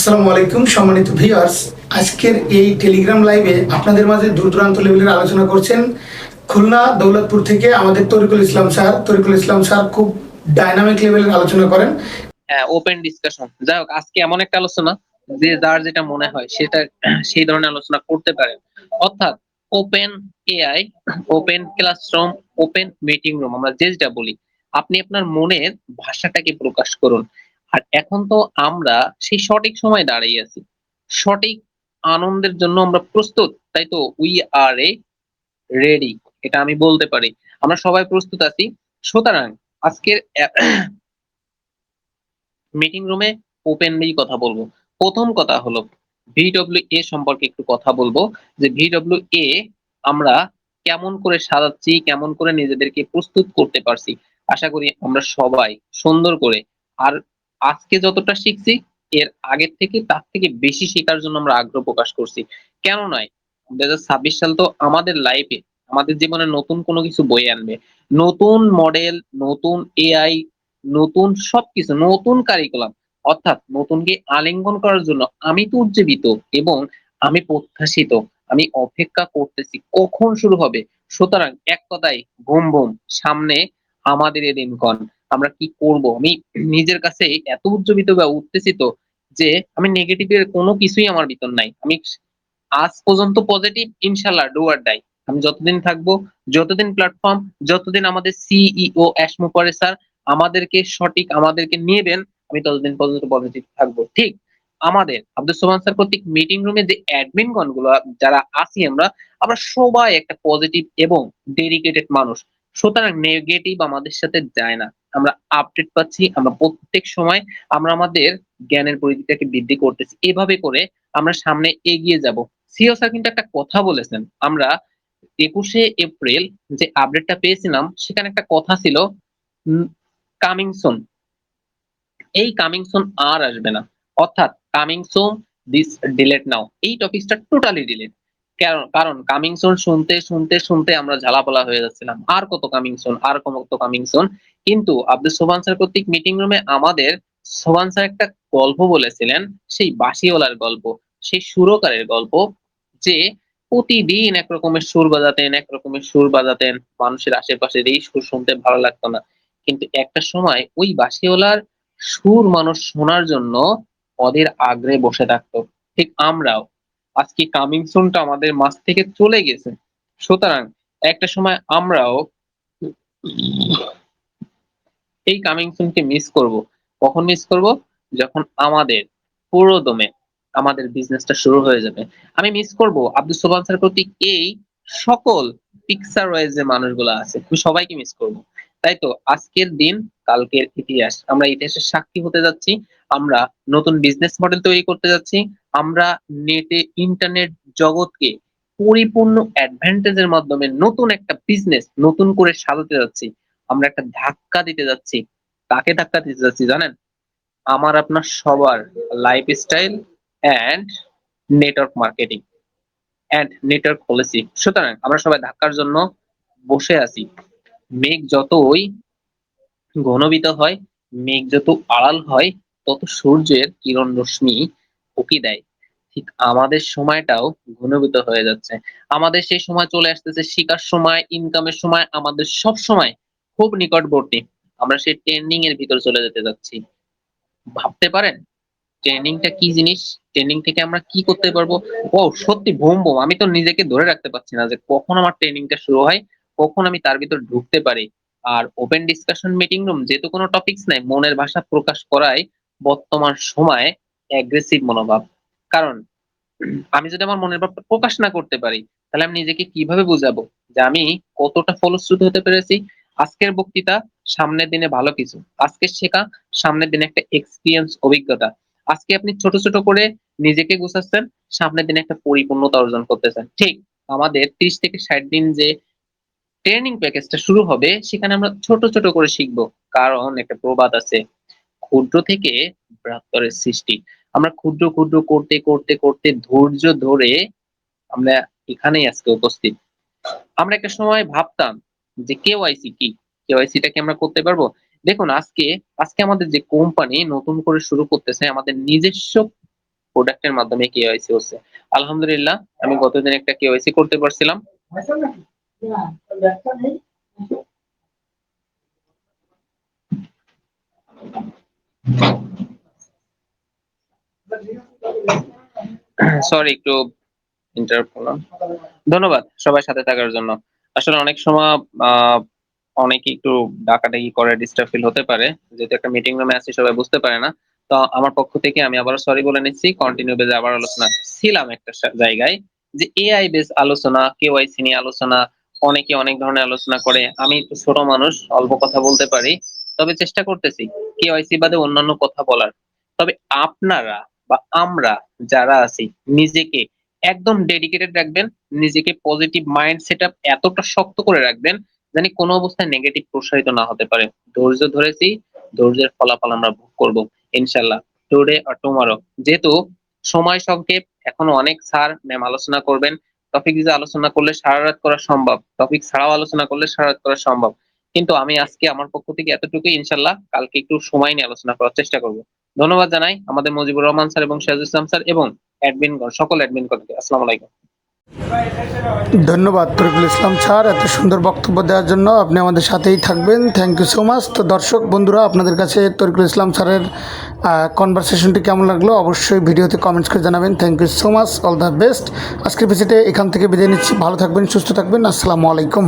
আসসালামু আলাইকুম সম্মানিত ভিউয়ার্স। আজকের এই টেলিগ্রাম লাইভে আপনাদের মাঝে দূর দূরান্ত লেভেলের আলোচনা করছেন খুলনা দৌলতপুর থেকে আমাদের তরিকুল ইসলাম স্যার খুব ডাইনামিক লেভেলের আলোচনা করেন। হ্যাঁ, ওপেন ডিসকাশন। যাই হোক, আজকে এমন একটা আলোচনা যে যার যেটা মনে হয় সেটা সেই ধরনের আলোচনা করতে পারেন। অর্থাৎ open AI, open classroom, open meeting room, আমরা যে যেটা বলি, আপনি আপনার মনের ভাষাটাকে প্রকাশ করুন। আর এখন তো আমরা সেই সঠিক সময় দাঁড়িয়ে আছি, সঠিক আনন্দের জন্য আমরা প্রস্তুত, তাই তো? উই আর এ রেডি, এটা আমি বলতে পারি। আমরা সবাই প্রস্তুত আছি। সুতরাং আজকের মিটিং রুমে ওপেনলি কথা বলবো। প্রথম কথা হলো VWA সম্পর্কে একটু কথা বলবো, যে VWA আমরা কেমন করে সাজাচ্ছি, কেমন করে নিজেদেরকে প্রস্তুত করতে পারছি। আশা করি আমরা সবাই সুন্দর করে, আর আজকে যতটা শিখছি এর আগের থেকে তার থেকে বেশি শেখার জন্য আমরা আগ্রহ প্রকাশ করছি। কেন নয়, 2026 সাল তো আমাদের লাইফে, আমাদের জীবনে নতুন কোনো কিছু বয়ে আনবে। নতুন মডেল, নতুন এআই, নতুন সবকিছু, নতুন কারিকুলাম, অর্থাৎ নতুনকে আলিঙ্গন করার জন্য আমি তো উজ্জীবিত এবং আমি প্রত্যাশিত। আমি অপেক্ষা করতেছি কখন শুরু হবে। সুতরাং এক কথায়, বুম বুম, সামনে আমাদের এই দিনক্ষণ। আমরা কি করব, আমি নিজের কাছে এত উজ্জীবিত বা উত্তেজিত যে আমি নেগেটিভের কোনো কিছুই আমার ভিতর নাই। আমি আজ পর্যন্ত পজিটিভ, ইনশাল্লাহ ডু অর ডাই। আমি যতদিন থাকবো, যতদিন প্ল্যাটফর্ম, যতদিন আমাদের সিইও অ্যাশমু পরে স্যার আমাদেরকে নেবেন, আমি ততদিন পর্যন্ত পজিটিভ থাকবো। ঠিক আমাদের আব্দুল সোবহান স্যার কর্তৃক মিটিং রুমে যে অ্যাডমিন গণ গুলো যারা আছি, আমরা সবাই একটা পজিটিভ এবং ডেডিকেটেড মানুষ। সুতরাং নেগেটিভ আমাদের সাথে যায় না। আমরা আপডেট পাচ্ছি, আমরা প্রত্যেক সময় আমরা আমাদের জ্ঞানের পরিধিটাকে বৃদ্ধি করতেছি। এভাবে করে আমরা সামনে এগিয়ে যাব। সিও স্যার কিন্তু একটা কথা বলেছেন, আমরা 21শে এপ্রিল যে আপডেটটা পেয়েছিলাম সেখানে একটা কথা ছিল, কামিং সুন। এই কামিং সুন আর আসবে না, অর্থাৎ কামিং সুন, দিস ডিলেট নাও, এই টপিকটা টোটালি ডিলেট। কারণ কামিং সুন শুনতে শুনতে শুনতে আমরা ঝালাপালা হয়ে যাচ্ছিলাম, আর কত কামিং সুন, আর কত কামিং সুন। কিন্তু আব্দুল সোবহান স্যার কর্তৃক মিটিং রুমে আমাদের সোবহান স্যার একটা গল্প বলেছিলেন, সেই বাঁশিওয়ালার গল্প, সেই সুরকারের গল্প, যে প্রতিদিন এক রকমের সুর বাজাতেন, মানুষের আশেপাশের এই সুর শুনতে ভালো লাগতো না, কিন্তু একটা সময় ওই বাঁশিওয়ালার সুর মানুষ শোনার জন্য অধীর আগ্রহে বসে থাকতো। ঠিক আমরাও, আজকে কামিং সুনটা আমাদের মাঝ থেকে চলে গেছে। সুতরাং একটা সময় আমরাও এই কামিং সুনকে মিস করব। কখন মিস করব? যখন আমাদের পুরো দমে আমাদের বিজনেসটা শুরু হয়ে যাবে। আমি মিস করব আব্দুল সোবহান স্যার কর্তৃক এই সকল পিকচার ওয়াইজ যে মানুষগুলো আছে, আমি সবাইকে মিস করব। তাই তো আজকের দিন কালকের ইতিহাস, আমরা ইতিহাসের সাক্ষী হতে যাচ্ছি। আমরা নতুন বিজনেস মডেল তৈরি করতে যাচ্ছি। আমরা নেটে, ইন্টারনেট জগৎকে পরিপূর্ণ অ্যাডভান্টেজের মাধ্যমে নতুন একটা বিজনেস নতুন করে সাজাতে যাচ্ছি। আমরা একটা ধাক্কা দিতে যাচ্ছি। কাকে ধাক্কা দিতে যাচ্ছি জানেন? আমার আপনার সবার lifestyle and network marketing and network policy. সুতরাং আমরা সবাই ধাক্কার জন্য বসে আছি। মেঘ যতই ঘনীভূত হয়, মেঘ যত আড়াল হয়, তত সূর্যের কিরণ রশ্মি উকি দেয়। ঠিক আমাদের সময়টাও ঘনীভূত হয়ে যাচ্ছে। আমাদের সেই সময় চলে আসতেছে, শিকার সময়, ইনকামের সময়, আমাদের সব সময় খুব নিকটবর্তী। আমরা সেই ট্রেন্ডিং এর ভিতর চলে যেতে যাচ্ছি। ভাবতে পারেন ট্রেনিংটা কি জিনিস? ট্রেনিং থেকে আমরা কি করতে পারবো? ও সত্যি বুম বুম, আমি তো নিজেকে ধরে রাখতে পারছি না যে কখন আমার ট্রেনিংটা শুরু হয়, কখন আমি তার ভিতর ঢুকতে পারি। আর ওপেন ডিসকাশন মিটিং রুম যেহেতু কোনো টপিকস নাই, মনের ভাষা প্রকাশ করাই বর্তমান সময়ে অ্যাগ্রেসিভ মনোভাব। কারণ আমি যদি আমার মনের ভাবটা প্রকাশ না করতে পারি, তাহলে আমি নিজেকে কিভাবে বুঝাবো যে আমি কতটা ফলশ্রুত হতে পেরেছি। আজকের বক্তৃতা, সামনের দিনে ভালো কিছু। আজকের শেখা, সামনের দিনে একটা এক্সপিরিয়েন্স, অভিজ্ঞতা। আজকে আপনি ছোট ছোট করে নিজেকে গুছাচ্ছেন, সামনের দিনে একটা পরিপূর্ণতা অর্জন করতেছেন। ঠিক আমাদের 30 থেকে 60 দিন যে ট্রেনিং প্যাকেজটা শুরু হবে, সেখানে আমরা ছোট ছোট করে শিখবো। কারণ একটা প্রবাদ আছে, ক্ষুদ্র থেকে বৃহত্তরের সৃষ্টি। আমরা ক্ষুদ্র ক্ষুদ্র করতে করতে করতে ধৈর্য ধরে আমরা এখানেই আজকে উপস্থিত। আমরা একটা সময় ভাবতাম যে কেওয়াইসি কি, কেওয়াইসি টা কি আমরা করতে পারবো? দেখুন, আজকে আজকে আমাদের যে কোম্পানি নতুন করে শুরু করতেছে, আমাদের নিজস্ব প্রোডাক্টের মাধ্যমে কেওয়াইসি হচ্ছে। আলহামদুলিল্লাহ আমি গতদিন একটা কেওয়াইসি করতে পারছিলাম। সরি একটু ইন্টারাপ্ট করলাম। ধন্যবাদ সবাই সাথে থাকার জন্য। আসলে অনেক সময় অনেকে একটু ডাকাডাকি করে, ডিস্টার্ব ফিল হতে পারে, যেহেতু একটা মিটিং রুমে আছি সবাই বুঝতে পারে না। তো আমার পক্ষ থেকে আমি আবারও সরি বলে নিচ্ছি। কন্টিনিউ বেজে আবার আলোচনা ছিলাম একটা জায়গায় যে এআই বেস আলোচনা, কেওয়াইসি নিয়ে আলোচনা, অনেকে অনেক ধরনের আলোচনা করে। আমি একটু ছোট মানুষ, অল্প কথা বলতে পারি, তবে চেষ্টা করতেছি কেওয়াইসি বাদে অন্যান্য কথা বলার। তবে আপনারা বা আমরা যারা আছি নিজেকে একদম ডেডিকেটেড রাখবেন, নিজেকে পজিটিভ মাইন্ড সেটআপ এতটা শক্ত করে রাখবেন জানি কোনো অবস্থায় নেগেটিভ প্রসারিত না হতে পারে। ধৈর্য ধরেছি, ধৈর্যের ফলাফল আমরা ভোগ করব ইনশাল্লাহ, টুডে অর টুমরো। যেহেতু সময় সংক্ষেপ, এখনো অনেক স্যার ম্যাম আলোচনা করবেন। টপিক দিয়ে আলোচনা করলে সারা রাত করা সম্ভব, টপিক ছাড়াও আলোচনা করলে সারা রাত করা সম্ভব। কিন্তু আমি আজকে আমার পক্ষ থেকে এতটুকুই, ইনশাল্লাহ কালকে একটু সময় নিয়ে আলোচনা করার চেষ্টা করব। ধন্যবাদ জানাই আমাদের মুজিবুর রহমান স্যার এবং সিরাজুল ইসলাম স্যার এবং অ্যাডমিনগণ, সকল অ্যাডমিনগণকে। আসসালামু আলাইকুম। ধন্যবাদ তরিকুল ইসলাম স্যার এত সুন্দর বক্তব্য দেওয়ার জন্য। আপনি আমাদের সাথেই থাকবেন, থ্যাংক ইউ সো মাচ। তো দর্শক বন্ধুরা, আপনাদের কাছে তরিকুল ইসলাম স্যারের কনভারসেশনটি কেমন লাগলো অবশ্যই ভিডিওতে কমেন্টস করে জানাবেন। Thank you so much, all the best. আজকের ভিজিটে এখান থেকে বিদায় নিচ্ছি। ভালো থাকবেন, সুস্থ থাকবেন। আসসালামু আলাইকুম।